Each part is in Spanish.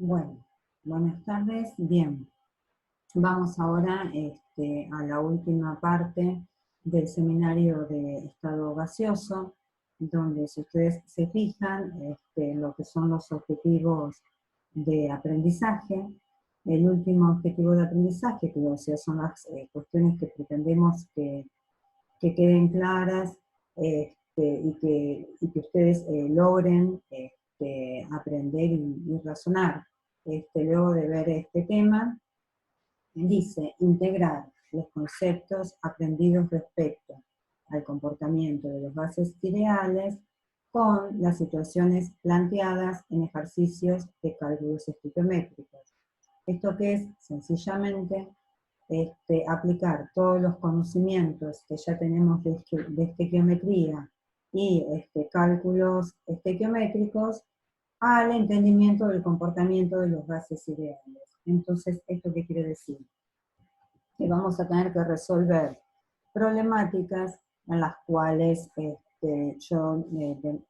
Bueno, buenas tardes. Bien, vamos ahora a la última parte del seminario de estado gaseoso, donde si ustedes se fijan, lo que son los objetivos de aprendizaje, el último objetivo de aprendizaje, que o sea, son las cuestiones que pretendemos que queden claras y que ustedes logren aprender y razonar. Luego de ver este tema, dice integrar los conceptos aprendidos respecto al comportamiento de los gases ideales con las situaciones planteadas en ejercicios de cálculos estequiométricos. ¿Esto qué es? Sencillamente aplicar todos los conocimientos que ya tenemos de estequiometría y cálculos estequiométricos al entendimiento del comportamiento de los gases ideales. Entonces, ¿esto qué quiere decir? Que vamos a tener que resolver problemáticas en las cuales yo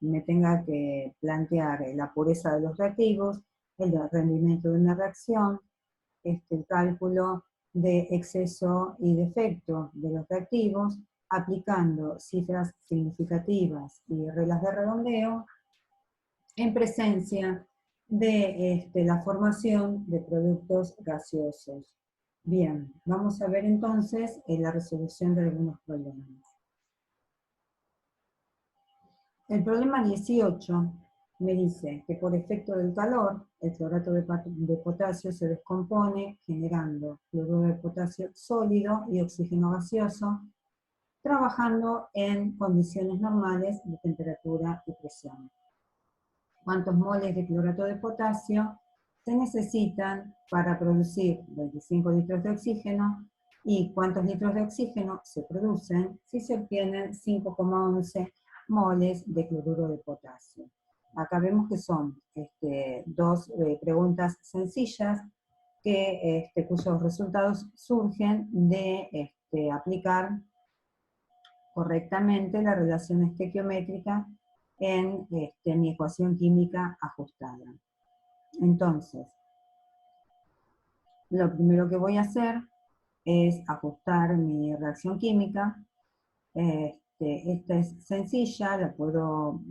me tenga que plantear la pureza de los reactivos, el rendimiento de una reacción, el cálculo de exceso y defecto de los reactivos, aplicando cifras significativas y reglas de redondeo, en presencia de la formación de productos gaseosos. Bien, vamos a ver entonces la resolución de algunos problemas. El problema 18 me dice que por efecto del calor, el clorato de potasio se descompone generando cloruro de potasio sólido y oxígeno gaseoso, trabajando en condiciones normales de temperatura y presión. ¿Cuántos moles de clorato de potasio se necesitan para producir 25 litros de oxígeno? ¿Y cuántos litros de oxígeno se producen si se obtienen 5,11 moles de cloruro de potasio? Acá vemos que son dos preguntas sencillas cuyos resultados surgen de aplicar correctamente la relación estequiométrica en mi ecuación química ajustada. Entonces, lo primero que voy a hacer es ajustar mi reacción química. Esta es sencilla, la puedo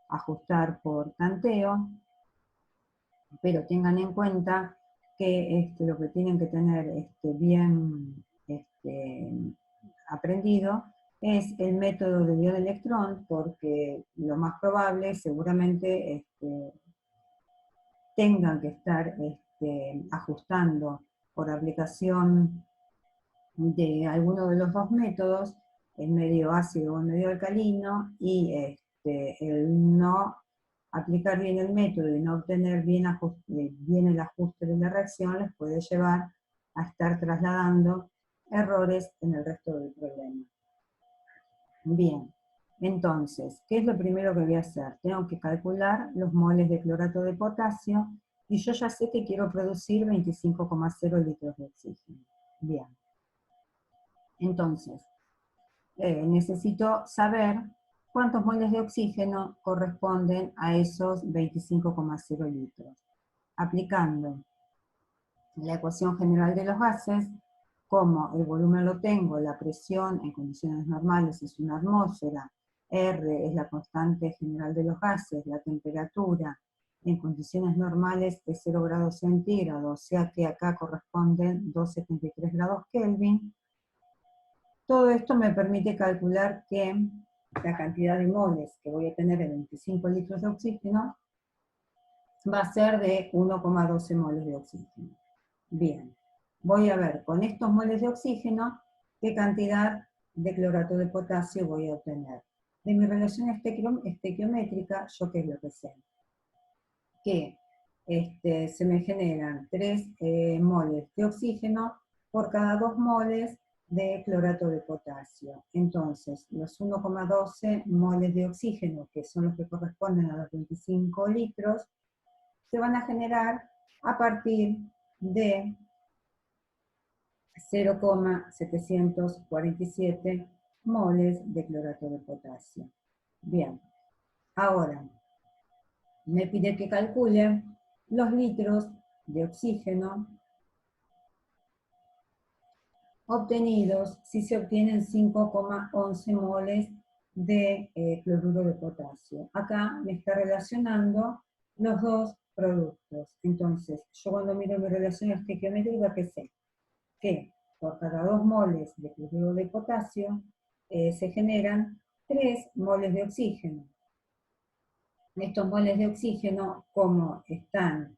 ajustar por tanteo, pero tengan en cuenta que lo que tienen que tener bien aprendido es el método de iodo-electrón, porque lo más probable seguramente tengan que estar ajustando por aplicación de alguno de los dos métodos, el medio ácido o el medio alcalino, y el no aplicar bien el método y no obtener bien el ajuste de la reacción les puede llevar a estar trasladando errores en el resto del problema. Bien, entonces, ¿qué es lo primero que voy a hacer? Tengo que calcular los moles de clorato de potasio y yo ya sé que quiero producir 25,0 litros de oxígeno. Bien. Entonces, necesito saber cuántos moles de oxígeno corresponden a esos 25,0 litros. Aplicando la ecuación general de los gases, como el volumen lo tengo, la presión en condiciones normales es una atmósfera, R es la constante general de los gases, la temperatura en condiciones normales es 0 grados centígrados, o sea que acá corresponden 273 grados Kelvin. Todo esto me permite calcular que la cantidad de moles que voy a tener de 25 litros de oxígeno va a ser de 1,12 moles de oxígeno. Bien, voy a ver con estos moles de oxígeno qué cantidad de clorato de potasio voy a obtener. De mi relación estequiométrica, ¿yo qué es lo que sé? Que se me generan 3 moles de oxígeno por cada 2 moles de clorato de potasio. Entonces, los 1,12 moles de oxígeno, que son los que corresponden a los 25 litros, se van a generar a partir de 0,747 moles de clorato de potasio. Bien, ahora me pide que calcule los litros de oxígeno obtenidos si se obtienen 5,11 moles de cloruro de potasio. Acá me está relacionando los dos productos. Entonces, yo cuando miro mi relación estequiométrica, ¿qué sé? Que por cada 2 moles de cloruro de potasio se generan 3 moles de oxígeno. Estos moles de oxígeno, como están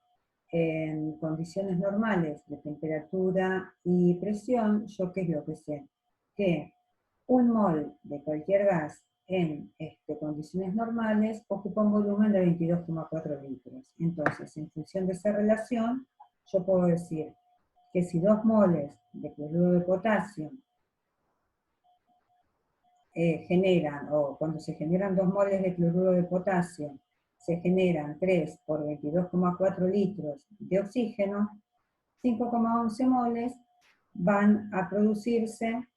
en condiciones normales de temperatura y presión, yo qué es lo que sé, que un mol de cualquier gas en condiciones normales ocupa un volumen de 22,4 litros. Entonces, en función de esa relación, yo puedo decir que si 2 moles de cloruro de potasio generan, o cuando se generan 2 moles de cloruro de potasio, se generan 3 por 22,4 litros de oxígeno, 5,11 moles van a producirse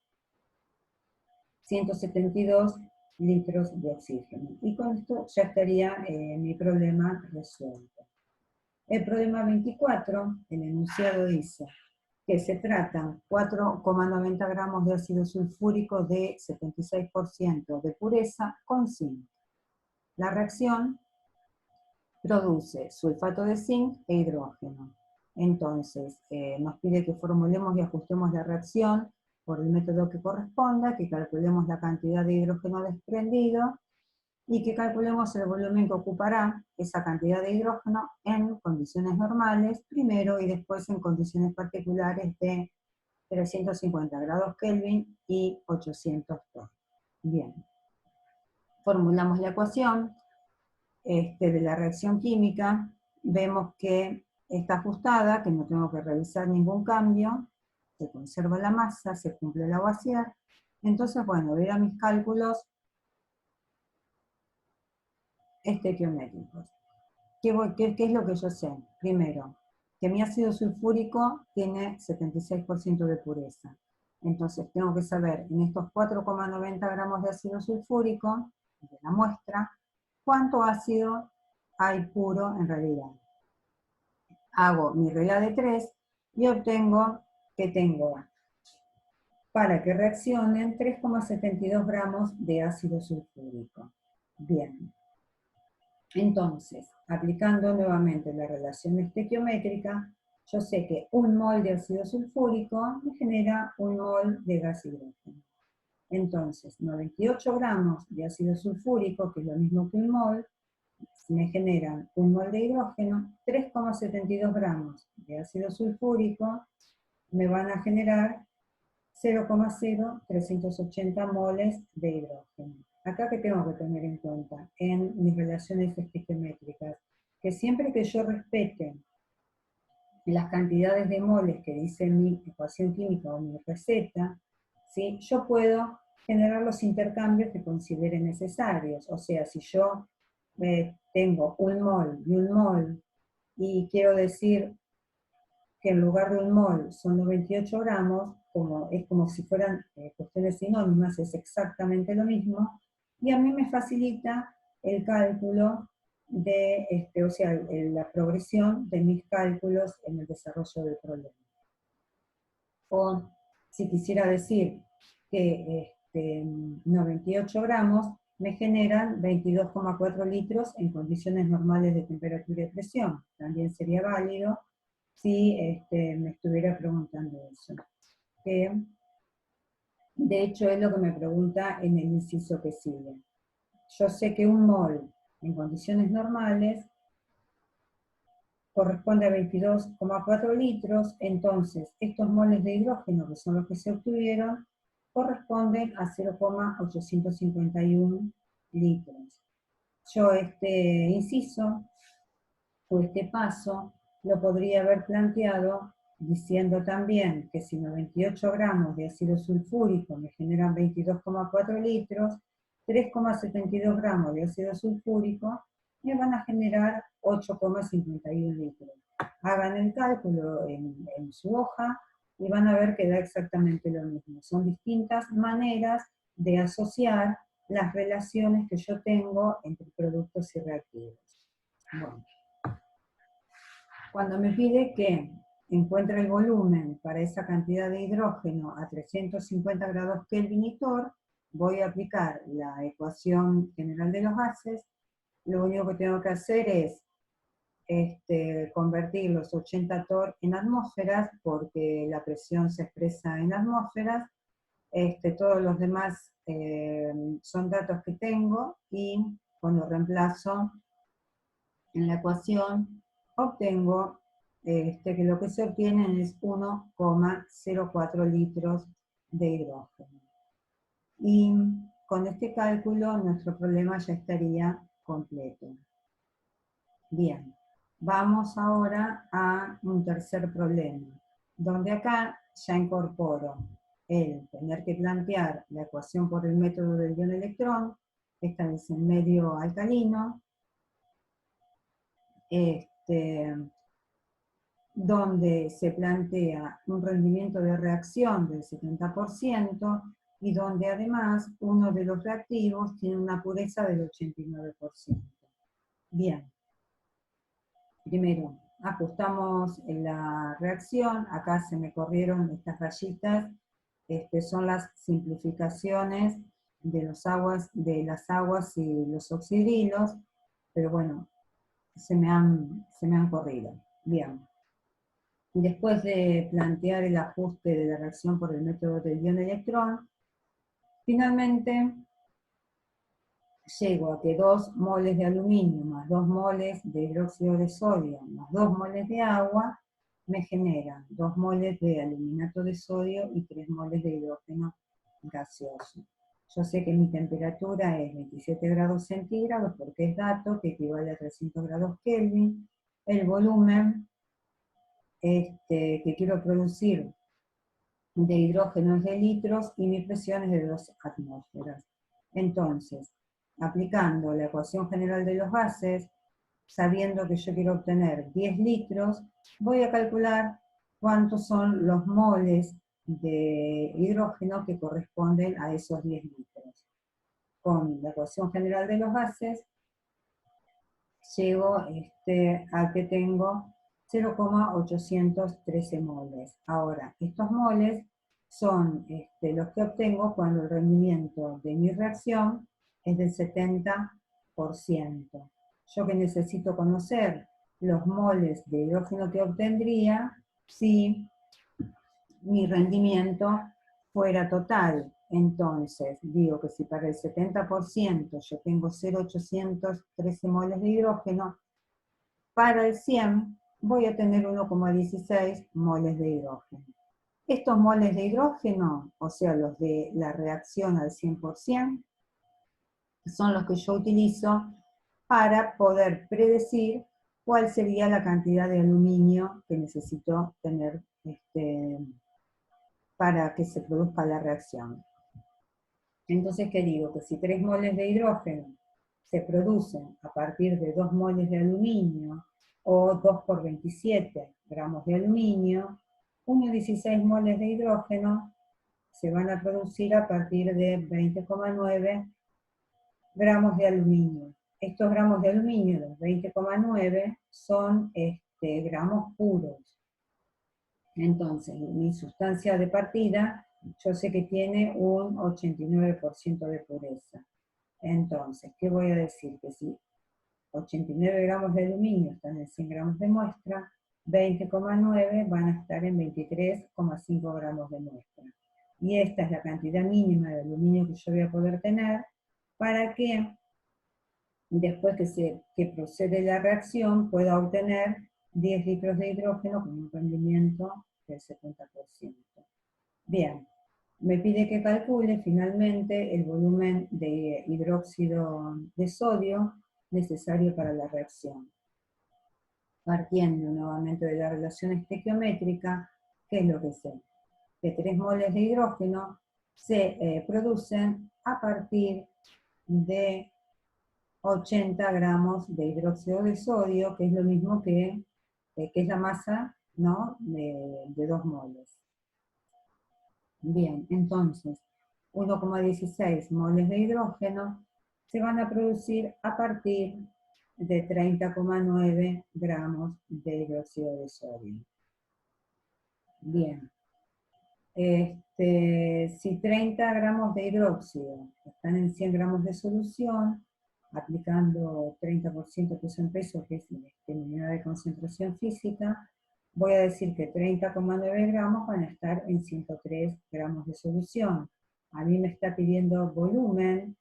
172 litros de oxígeno. Y con esto ya estaría mi problema resuelto. El problema 24, el enunciado dice que se tratan 4,90 gramos de ácido sulfúrico de 76% de pureza con zinc. La reacción produce sulfato de zinc e hidrógeno. Entonces, nos pide que formulemos y ajustemos la reacción por el método que corresponda, que calculemos la cantidad de hidrógeno desprendido y que calculemos el volumen que ocupará esa cantidad de hidrógeno en condiciones normales, primero, y después en condiciones particulares de 350 grados Kelvin y 800 torr. Bien. Formulamos la ecuación de la reacción química, vemos que está ajustada, que no tengo que revisar ningún cambio, se conserva la masa, se cumple la Lavoisier. Entonces, bueno, voy a ir a mis cálculos estequiométricos. ¿Qué es lo que yo sé? Primero, que mi ácido sulfúrico tiene 76% de pureza. Entonces tengo que saber, en estos 4,90 gramos de ácido sulfúrico, de la muestra, cuánto ácido hay puro en realidad. Hago mi regla de 3 y obtengo que tengo, para que reaccionen, 3,72 gramos de ácido sulfúrico. Bien. Entonces, aplicando nuevamente la relación estequiométrica, yo sé que un mol de ácido sulfúrico me genera un mol de gas hidrógeno. Entonces, 98 gramos de ácido sulfúrico, que es lo mismo que un mol, me generan un mol de hidrógeno, 3,72 gramos de ácido sulfúrico me van a generar 0,0380 moles de hidrógeno. Acá que tengo que tener en cuenta en mis relaciones estequiométricas, que siempre que yo respete las cantidades de moles que dice mi ecuación química o mi receta, ¿sí? Yo puedo generar los intercambios que considere necesarios. O sea, si yo tengo un mol y quiero decir que en lugar de un mol son 98 gramos, es como si fueran cuestiones sinónimas, es exactamente lo mismo, y a mí me facilita el cálculo de, o sea, la progresión de mis cálculos en el desarrollo del problema. O si quisiera decir que 98 gramos me generan 22,4 litros en condiciones normales de temperatura y presión. También sería válido si me estuviera preguntando eso. De hecho, es lo que me pregunta en el inciso que sigue. Yo sé que un mol en condiciones normales corresponde a 22,4 litros, entonces estos moles de hidrógeno, que son los que se obtuvieron, corresponden a 0,851 litros. Yo este inciso, o este paso, lo podría haber planteado diciendo también que si 98 gramos de ácido sulfúrico me generan 22,4 litros, 3,72 gramos de ácido sulfúrico me van a generar 8,51 litros. Hagan el cálculo en su hoja y van a ver que da exactamente lo mismo. Son distintas maneras de asociar las relaciones que yo tengo entre productos y reactivos. Bueno. Cuando me pide que encuentre el volumen para esa cantidad de hidrógeno a 350 grados Kelvin y torr, voy a aplicar la ecuación general de los gases. Lo único que tengo que hacer es convertir los 80 torr en atmósferas, porque la presión se expresa en atmósferas. Todos los demás son datos que tengo, y cuando reemplazo en la ecuación obtengo que lo que se obtiene es 1,04 litros de hidrógeno. Y con este cálculo nuestro problema ya estaría completo. Bien, vamos ahora a un tercer problema, donde acá ya incorporo el tener que plantear la ecuación por el método del ion-electrón. Esta es en medio alcalino, donde se plantea un rendimiento de reacción del 70%, y donde además uno de los reactivos tiene una pureza del 89%. Bien, primero ajustamos la reacción. Acá se me corrieron estas rayitas, son las simplificaciones de las aguas y los oxidrilos, pero bueno, se me han corrido. Bien. Después de plantear el ajuste de la reacción por el método del ion-electrón, finalmente llego a que 2 moles de aluminio más 2 moles de hidróxido de sodio más 2 moles de agua me generan 2 moles de aluminato de sodio y 3 moles de hidrógeno gaseoso. Yo sé que mi temperatura es 27 grados centígrados, porque es dato, que equivale a 300 grados Kelvin. El volumen que quiero producir de hidrógeno es de litros, y mi presión es de 2 atmósferas. Entonces, aplicando la ecuación general de los gases, sabiendo que yo quiero obtener 10 litros, voy a calcular cuántos son los moles de hidrógeno que corresponden a esos 10 litros. Con la ecuación general de los gases, llego a que tengo 0,813 moles. Ahora, estos moles son los que obtengo cuando el rendimiento de mi reacción es del 70%. Yo que necesito conocer los moles de hidrógeno que obtendría si mi rendimiento fuera total. Entonces, digo que si para el 70% yo tengo 0,813 moles de hidrógeno, para el 100 voy a tener 1,16 moles de hidrógeno. Estos moles de hidrógeno, o sea, los de la reacción al 100%, son los que yo utilizo para poder predecir cuál sería la cantidad de aluminio que necesito tener para que se produzca la reacción. Entonces, ¿qué digo? Que si 3 moles de hidrógeno se producen a partir de 2 moles de aluminio, o 2 por 27 gramos de aluminio, 1,16 moles de hidrógeno se van a producir a partir de 20,9 gramos de aluminio. Estos gramos de aluminio, los 20,9, son gramos puros. Entonces, mi sustancia de partida, yo sé que tiene un 89% de pureza. Entonces, ¿qué voy a decir? Que si 89 gramos de aluminio están en 100 gramos de muestra, 20,9 van a estar en 23,5 gramos de muestra. Y esta es la cantidad mínima de aluminio que yo voy a poder tener para que después que procede la reacción pueda obtener 10 litros de hidrógeno con un rendimiento del 70%. Bien, me pide que calcule finalmente el volumen de hidróxido de sodio necesario para la reacción. Partiendo nuevamente de la relación estequiométrica, ¿qué es lo que sé? Que 3 moles de hidrógeno se producen a partir de 80 gramos de hidróxido de sodio, que es lo mismo que es la masa, ¿no?, de 2 moles. Bien, entonces, 1,16 moles de hidrógeno se van a producir a partir de 30,9 gramos de hidróxido de sodio. Bien. Si 30 gramos de hidróxido están en 100 gramos de solución, aplicando 30% peso en peso, que es mi unidad de concentración física, voy a decir que 30,9 gramos van a estar en 103 gramos de solución. A mí me está pidiendo volumen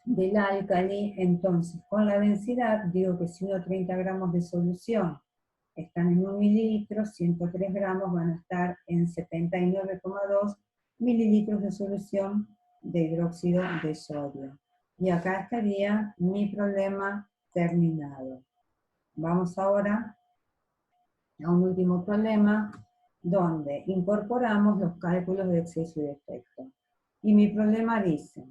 del álcali, entonces con la densidad digo que si uno 30 gramos de solución están en 1 mililitro, 103 gramos van a estar en 79,2 mililitros de solución de hidróxido de sodio. Y acá estaría mi problema terminado. Vamos ahora a un último problema, donde incorporamos los cálculos de exceso y defecto. Y mi problema dice,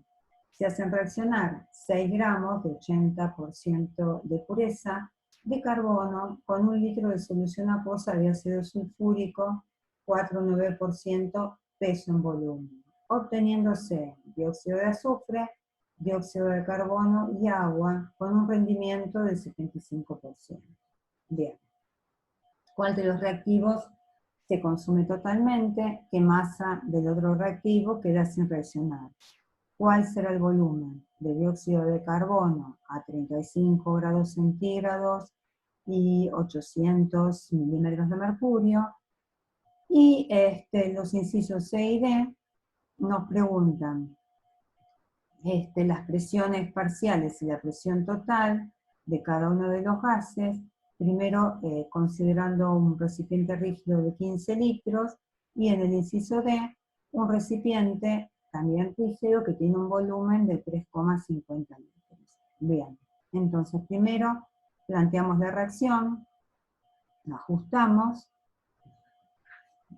se hacen reaccionar 6 gramos de 80% de pureza de carbono con 1 litro de solución acuosa de ácido sulfúrico, 4,9% peso en volumen, obteniéndose dióxido de azufre, dióxido de carbono y agua con un rendimiento del 75%. Bien. ¿Cuál de los reactivos se consume totalmente? ¿Qué masa del otro reactivo queda sin reaccionar? ¿Cuál será el volumen de dióxido de carbono a 35 grados centígrados y 800 milímetros de mercurio? Y los incisos C y D nos preguntan las presiones parciales y la presión total de cada uno de los gases, primero considerando un recipiente rígido de 15 litros, y en el inciso D, un recipiente también rígido que tiene un volumen de 3,50 litros. Bien, entonces primero planteamos la reacción, la ajustamos,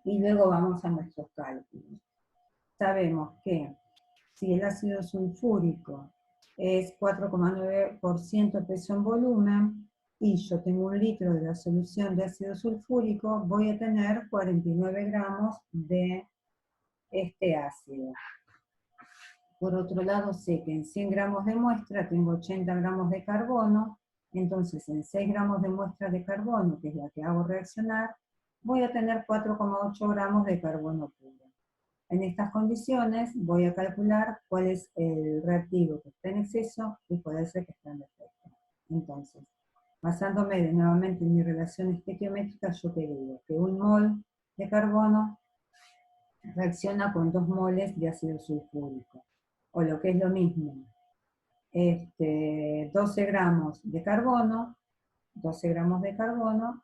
y luego vamos a nuestros cálculos. Sabemos que si el ácido sulfúrico es 4,9% peso en volumen, y yo tengo 1 litro de la solución de ácido sulfúrico, voy a tener 49 gramos de este ácido. Por otro lado, sé que en 100 gramos de muestra tengo 80 gramos de carbono, entonces en 6 gramos de muestra de carbono, que es la que hago reaccionar, voy a tener 4,8 gramos de carbono puro. En estas condiciones voy a calcular cuál es el reactivo que está en exceso y cuál es el que está en defecto. Entonces, basándome nuevamente en mi relación estequiométrica, yo te digo que 1 mol de carbono reacciona con 2 moles de ácido sulfúrico. O lo que es lo mismo, 12 gramos de carbono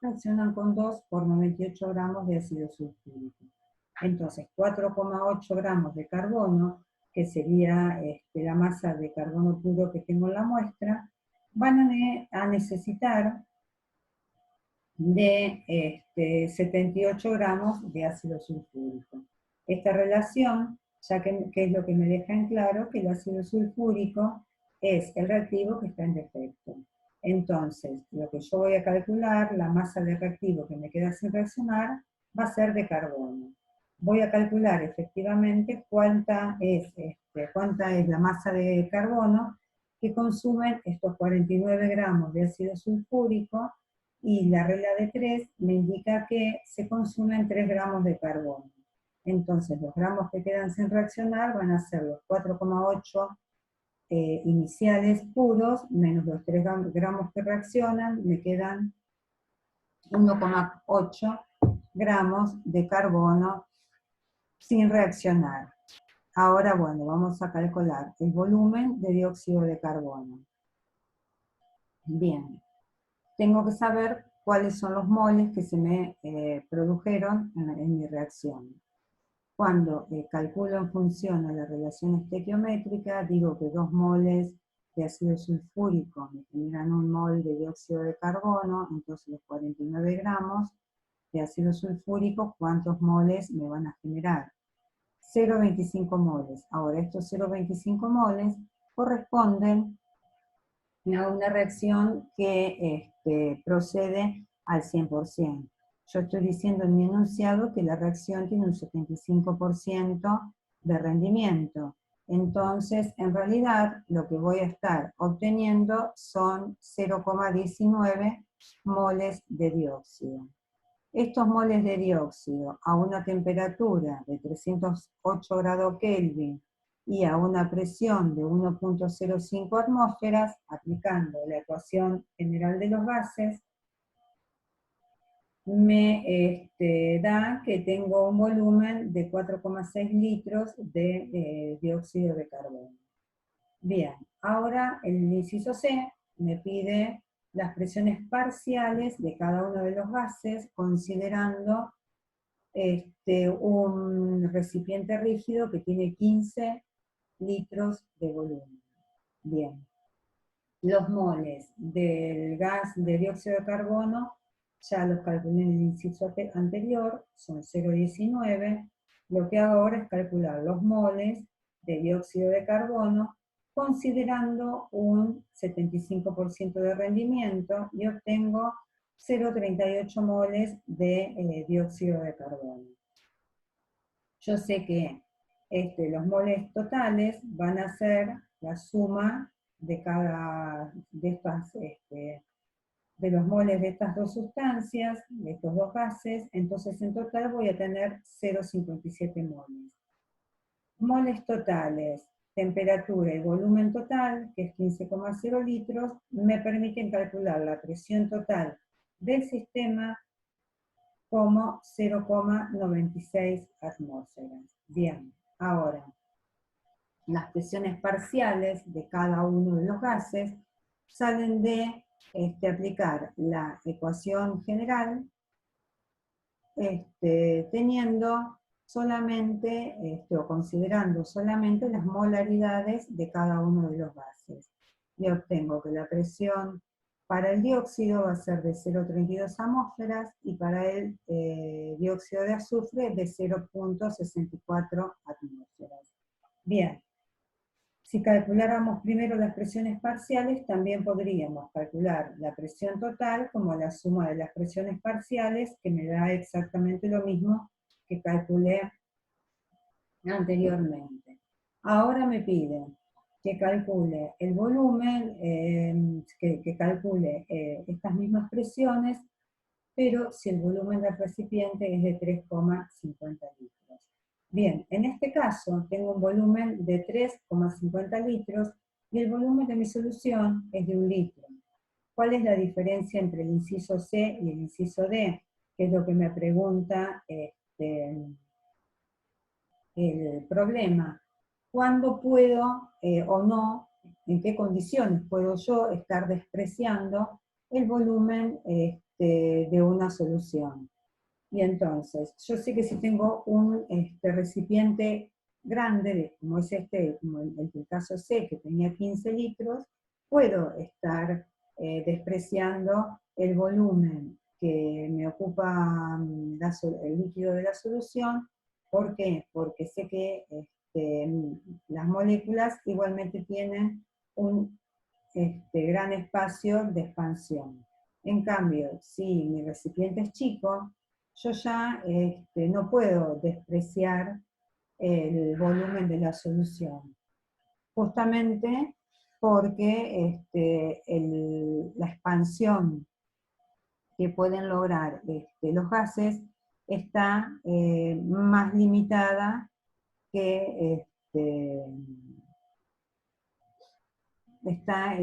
reaccionan con 2 por 98 gramos de ácido sulfúrico. Entonces, 4,8 gramos de carbono, que sería la masa de carbono puro que tengo en la muestra, van a necesitar de 78 gramos de ácido sulfúrico. Esta relación, ya que es lo que me deja en claro que el ácido sulfúrico es el reactivo que está en defecto. Entonces, lo que yo voy a calcular, la masa de reactivo que me queda sin reaccionar, va a ser de carbono. Voy a calcular efectivamente cuánta es la masa de carbono que consumen estos 49 gramos de ácido sulfúrico, y la regla de 3 me indica que se consumen 3 gramos de carbono. Entonces los gramos que quedan sin reaccionar van a ser los 4,8 iniciales puros, menos los 3 gramos que reaccionan, me quedan 1,8 gramos de carbono sin reaccionar. Ahora, bueno, vamos a calcular el volumen de dióxido de carbono. Bien, tengo que saber cuáles son los moles que se me produjeron en mi reacción. Cuando calculo en función a la relación estequiométrica, digo que 2 moles de ácido sulfúrico me generan 1 mol de dióxido de carbono, entonces los 49 gramos de ácido sulfúrico, ¿cuántos moles me van a generar? 0,25 moles. Ahora, estos 0,25 moles corresponden a una reacción que procede al 100%. Yo estoy diciendo en mi enunciado que la reacción tiene un 75% de rendimiento. Entonces, en realidad, lo que voy a estar obteniendo son 0,19 moles de dióxido. Estos moles de dióxido a una temperatura de 308 grados Kelvin y a una presión de 1,05 atmósferas, aplicando la ecuación general de los gases, me da que tengo un volumen de 4,6 litros de dióxido de carbono. Bien, ahora el inciso C me pide las presiones parciales de cada uno de los gases, considerando un recipiente rígido que tiene 15 litros de volumen. Bien, los moles del gas de dióxido de carbono ya los calculé en el inciso anterior, son 0,19. Lo que hago ahora es calcular los moles de dióxido de carbono considerando un 75% de rendimiento y obtengo 0,38 moles de dióxido de carbono. Yo sé que los moles totales van a ser la suma de cada de los moles de estas dos sustancias, de estos dos gases, entonces en total voy a tener 0,57 moles. Moles totales, temperatura y volumen total, que es 15,0 litros, me permiten calcular la presión total del sistema como 0,96 atmósferas. Bien, ahora, las presiones parciales de cada uno de los gases salen de aplicar la ecuación general teniendo solamente, o considerando solamente las molaridades de cada uno de los gases. Y obtengo que la presión para el dióxido va a ser de 0,32 atmósferas y para el dióxido de azufre de 0,64 atmósferas. Bien, si calculáramos primero las presiones parciales, también podríamos calcular la presión total como la suma de las presiones parciales, que me da exactamente lo mismo que calculé anteriormente. Ahora me pide que calcule el volumen, que calcule estas mismas presiones, pero si el volumen del recipiente es de 3,50 litros. Bien, en este caso tengo un volumen de 3,50 litros y el volumen de mi solución es de 1 litro. ¿Cuál es la diferencia entre el inciso C y el inciso D? Que es lo que me pregunta el problema. ¿Cuándo puedo o no, en qué condiciones puedo yo estar despreciando el volumen de una solución? Y entonces, yo sé que si tengo un recipiente grande, como es como el caso C, que tenía 15 litros, puedo estar despreciando el volumen que me ocupa el líquido de la solución. ¿Por qué? Porque sé que las moléculas igualmente tienen un gran espacio de expansión. En cambio, si mi recipiente es chico, yo ya no puedo despreciar el volumen de la solución, justamente porque la expansión que pueden lograr los gases está más limitada que está,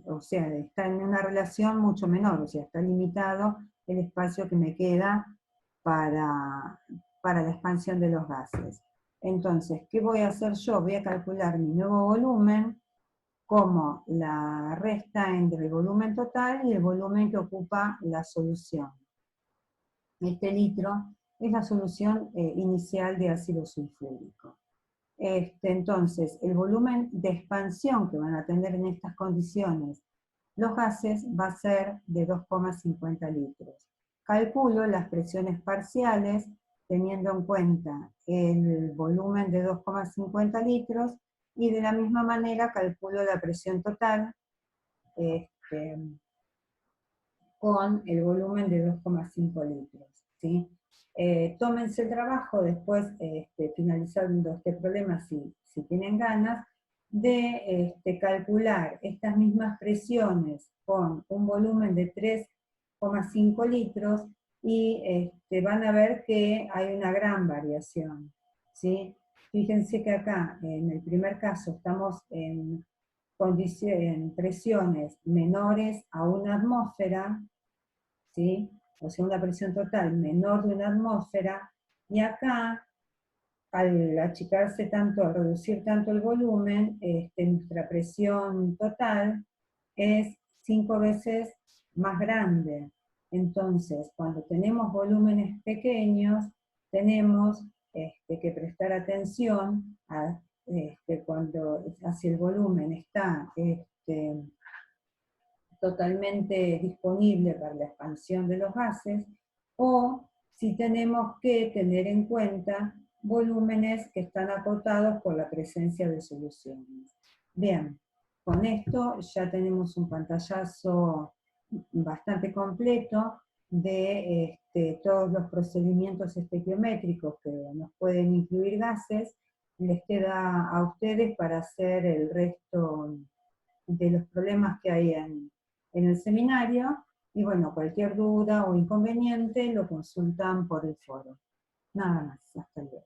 o sea, está en una relación mucho menor, o sea, está limitado el espacio que me queda para la expansión de los gases. Entonces, ¿qué voy a hacer yo? Voy a calcular mi nuevo volumen como la resta entre el volumen total y el volumen que ocupa la solución. Este litro es la solución inicial de ácido sulfúrico. Entonces, el volumen de expansión que van a tener en estas condiciones los gases va a ser de 2,50 litros. Calculo las presiones parciales teniendo en cuenta el volumen de 2,50 litros y de la misma manera calculo la presión total con el volumen de 2,5 litros. ¿Sí? Tómense el trabajo después, finalizando este problema, si si tienen ganas, de calcular estas mismas presiones con un volumen de 3,5 litros y van a ver que hay una gran variación, ¿sí? Fíjense que acá, en el primer caso, estamos en presiones menores a una atmósfera, ¿sí? O sea, una presión total menor de una atmósfera, y acá, al achicarse tanto, al reducir tanto el volumen, nuestra presión total es 5 veces más grande. Entonces, cuando tenemos volúmenes pequeños, tenemos que prestar atención a cuando hacia el volumen está totalmente disponible para la expansión de los gases, o si tenemos que tener en cuenta volúmenes que están acotados por la presencia de soluciones. Bien, con esto ya tenemos un pantallazo bastante completo de todos los procedimientos estequiométricos que nos pueden incluir gases. Les queda a ustedes para hacer el resto de los problemas que hay en el seminario, y bueno, cualquier duda o inconveniente lo consultan por el foro. Nada más, hasta luego.